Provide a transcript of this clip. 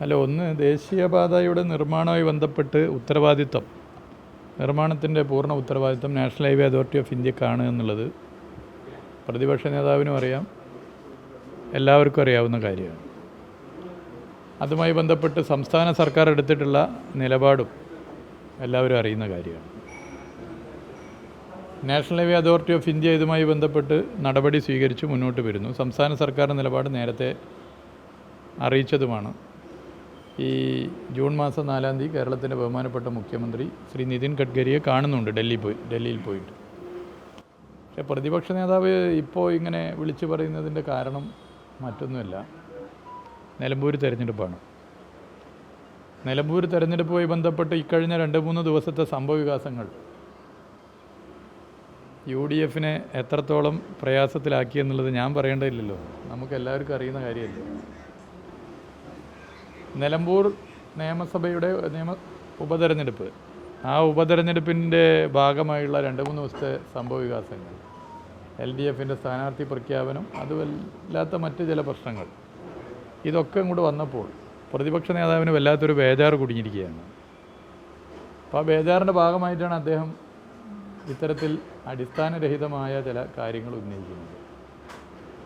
അല്ല, ഒന്ന് ദേശീയപാതയുടെ നിർമ്മാണവുമായി ബന്ധപ്പെട്ട് നിർമ്മാണത്തിൻ്റെ പൂർണ്ണ ഉത്തരവാദിത്തം നാഷണൽ ഹൈവേ അതോറിറ്റി ഓഫ് ഇന്ത്യക്കാണ് എന്നുള്ളത് പ്രതിപക്ഷ നേതാവിനും അറിയാം, എല്ലാവർക്കും അറിയാവുന്ന കാര്യമാണ്. അതുമായി ബന്ധപ്പെട്ട് സംസ്ഥാന സർക്കാർ എടുത്തിട്ടുള്ള നിലപാടും എല്ലാവരും അറിയുന്ന കാര്യമാണ്. National highway authority of India ഇതുമായി ബന്ധപ്പെട്ട് നടപടി സ്വീകരിച്ച് മുന്നോട്ട് വരുന്നു. സംസ്ഥാന സർക്കാർ നിലപാട് നേരത്തെ അറിയിച്ചതുമാണ്. ഈ ജൂൺ മാസം 4-ാം തീയതി കേരളത്തിൻ്റെ ബഹുമാനപ്പെട്ട മുഖ്യമന്ത്രി ശ്രീ നിതിൻ ഗഡ്കരിയെ കാണുന്നുണ്ട് ഡൽഹിയിൽ പോയിട്ട്. പക്ഷേ പ്രതിപക്ഷ നേതാവ് ഇപ്പോൾ ഇങ്ങനെ വിളിച്ചു പറയുന്നതിൻ്റെ കാരണം മറ്റൊന്നുമല്ല, നിലമ്പൂർ തെരഞ്ഞെടുപ്പാണ്. നിലമ്പൂർ തെരഞ്ഞെടുപ്പുമായി ബന്ധപ്പെട്ട് ഇക്കഴിഞ്ഞ 2-3 ദിവസത്തെ സംഭവവികാസങ്ങൾ UDFനെ എത്രത്തോളം പ്രയാസത്തിലാക്കിയെന്നുള്ളത് ഞാൻ പറയേണ്ടതില്ലല്ലോ, നമുക്ക് എല്ലാവർക്കും അറിയുന്ന കാര്യമല്ലേ. നിലമ്പൂർ നിയമസഭയുടെ ഉപതെരഞ്ഞെടുപ്പ്, ആ ഉപതെരഞ്ഞെടുപ്പിൻ്റെ ഭാഗമായുള്ള 2-3 ദിവസത്തെ സംഭവവികാസങ്ങൾ, LDFൻ്റെ സ്ഥാനാർത്ഥി പ്രഖ്യാപനം, അതുമല്ലാത്ത മറ്റ് ചില പ്രശ്നങ്ങൾ, ഇതൊക്കെ ഇങ്ങോട്ട് വന്നപ്പോൾ പ്രതിപക്ഷ നേതാവിന് വല്ലാത്തൊരു ബേജാറ് കുടുങ്ങിയിരിക്കുകയാണ്. അപ്പോൾ ആ ബേജാറിൻ്റെ ഭാഗമായിട്ടാണ് അദ്ദേഹം ഇത്തരത്തിൽ അടിസ്ഥാനരഹിതമായ ചില കാര്യങ്ങൾ ഉന്നയിക്കുന്നത്.